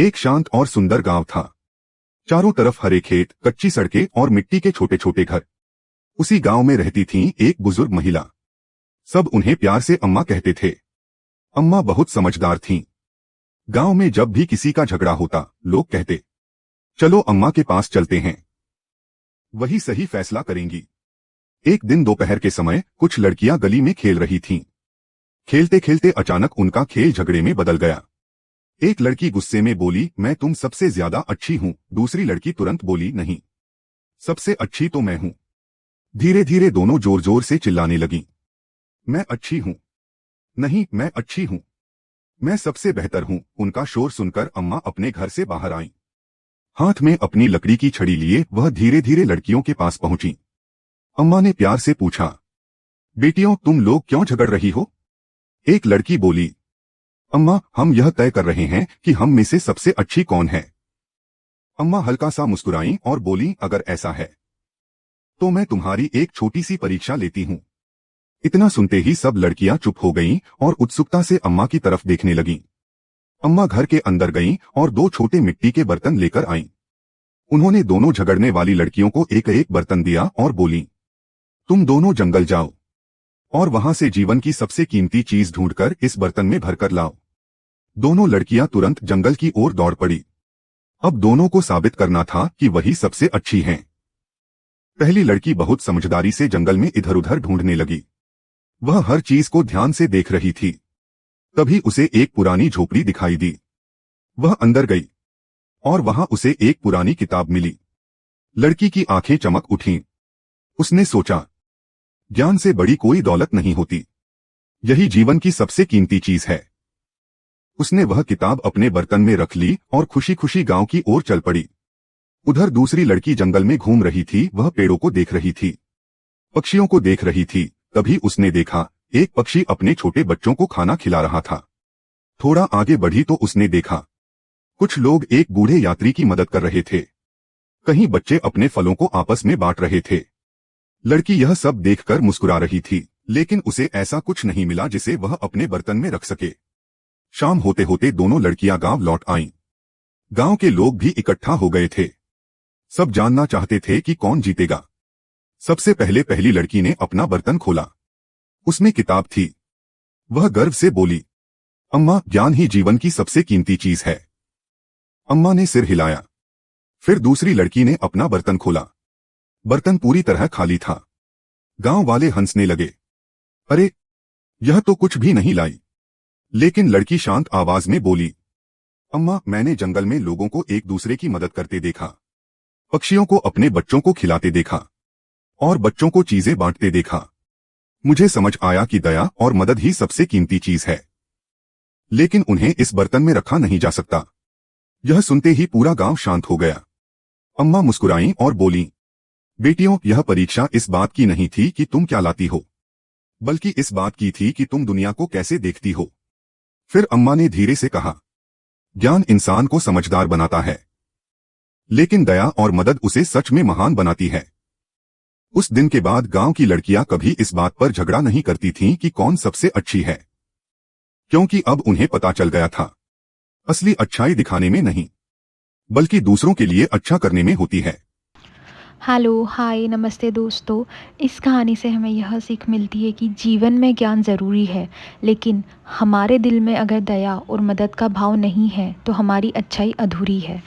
एक शांत और सुंदर गांव था। चारों तरफ हरे खेत, कच्ची सड़कें और मिट्टी के छोटे छोटे घर। उसी गांव में रहती थी एक बुजुर्ग महिला। सब उन्हें प्यार से अम्मा कहते थे। अम्मा बहुत समझदार थीं। गांव में जब भी किसी का झगड़ा होता, लोग कहते, चलो अम्मा के पास चलते हैं, वही सही फैसला करेंगी। एक दिन दोपहर के समय कुछ लड़कियां गली में खेल रही थीं। खेलते खेलते अचानक उनका खेल झगड़े में बदल गया। एक लड़की गुस्से में बोली, मैं तुम सबसे ज्यादा अच्छी हूं। दूसरी लड़की तुरंत बोली, नहीं, सबसे अच्छी तो मैं हूं। धीरे धीरे दोनों जोर जोर से चिल्लाने लगीं। मैं अच्छी हूं, नहीं मैं अच्छी हूं, मैं सबसे बेहतर हूं। उनका शोर सुनकर अम्मा अपने घर से बाहर आईं। हाथ में अपनी लकड़ी की छड़ी लिए वह धीरे धीरे लड़कियों के पास पहुंची। अम्मा ने प्यार से पूछा, बेटियों तुम लोग क्यों झगड़ रही हो? एक लड़की बोली, अम्मा हम यह तय कर रहे हैं कि हम में से सबसे अच्छी कौन है। अम्मा हल्का सा मुस्कुराईं और बोली, अगर ऐसा है तो मैं तुम्हारी एक छोटी सी परीक्षा लेती हूं। इतना सुनते ही सब लड़कियां चुप हो गईं और उत्सुकता से अम्मा की तरफ देखने लगीं। अम्मा घर के अंदर गईं और दो छोटे मिट्टी के बर्तन लेकर आईं। उन्होंने दोनों झगड़ने वाली लड़कियों को एक एक बर्तन दिया और बोली, तुम दोनों जंगल जाओ और वहां से जीवन की सबसे कीमती चीज ढूंढकर इस बर्तन में भरकर लाओ। दोनों लड़कियां तुरंत जंगल की ओर दौड़ पड़ी। अब दोनों को साबित करना था कि वही सबसे अच्छी हैं। पहली लड़की बहुत समझदारी से जंगल में इधर उधर ढूंढने लगी। वह हर चीज को ध्यान से देख रही थी। तभी उसे एक पुरानी झोपड़ी दिखाई दी। वह अंदर गई और वहां उसे एक पुरानी किताब मिली। लड़की की आंखें चमक उठीं। उसने सोचा, ज्ञान से बड़ी कोई दौलत नहीं होती, यही जीवन की सबसे कीमती चीज है। उसने वह किताब अपने बर्तन में रख ली और खुशी खुशी गांव की ओर चल पड़ी। उधर दूसरी लड़की जंगल में घूम रही थी। वह पेड़ों को देख रही थी, पक्षियों को देख रही थी। तभी उसने देखा, एक पक्षी अपने छोटे बच्चों को खाना खिला रहा था। थोड़ा आगे बढ़ी तो उसने देखा, कुछ लोग एक बूढ़े यात्री की मदद कर रहे थे। कहीं बच्चे अपने फलों को आपस में बांट रहे थे। लड़की यह सब देखकर मुस्कुरा रही थी, लेकिन उसे ऐसा कुछ नहीं मिला जिसे वह अपने बर्तन में रख सके। शाम होते होते दोनों लड़कियां गांव लौट आईं। गांव के लोग भी इकट्ठा हो गए थे। सब जानना चाहते थे कि कौन जीतेगा। सबसे पहले पहली लड़की ने अपना बर्तन खोला। उसमें किताब थी। वह गर्व से बोली, अम्मा ज्ञान ही जीवन की सबसे कीमती चीज है। अम्मा ने सिर हिलाया। फिर दूसरी लड़की ने अपना बर्तन खोला। बर्तन पूरी तरह खाली था। गांव वाले हंसने लगे, अरे यह तो कुछ भी नहीं लाई। लेकिन लड़की शांत आवाज में बोली, अम्मा मैंने जंगल में लोगों को एक दूसरे की मदद करते देखा, पक्षियों को अपने बच्चों को खिलाते देखा और बच्चों को चीजें बांटते देखा। मुझे समझ आया कि दया और मदद ही सबसे कीमती चीज है, लेकिन उन्हें इस बर्तन में रखा नहीं जा सकता। यह सुनते ही पूरा गांव शांत हो गया। अम्मा मुस्कुराईं और बोली, बेटियों यह परीक्षा इस बात की नहीं थी कि तुम क्या लाती हो, बल्कि इस बात की थी कि तुम दुनिया को कैसे देखती हो। फिर अम्मा ने धीरे से कहा, ज्ञान इंसान को समझदार बनाता है, लेकिन दया और मदद उसे सच में महान बनाती है। उस दिन के बाद गांव की लड़कियां कभी इस बात पर झगड़ा नहीं करती थीं कि कौन सबसे अच्छी है, क्योंकि अब उन्हें पता चल गया था, असली अच्छाई दिखाने में नहीं, बल्कि दूसरों के लिए अच्छा करने में होती है। हेलो, हाय, नमस्ते दोस्तों। इस कहानी से हमें यह सीख मिलती है कि जीवन में ज्ञान ज़रूरी है, लेकिन हमारे दिल में अगर दया और मदद का भाव नहीं है तो हमारी अच्छाई अधूरी है।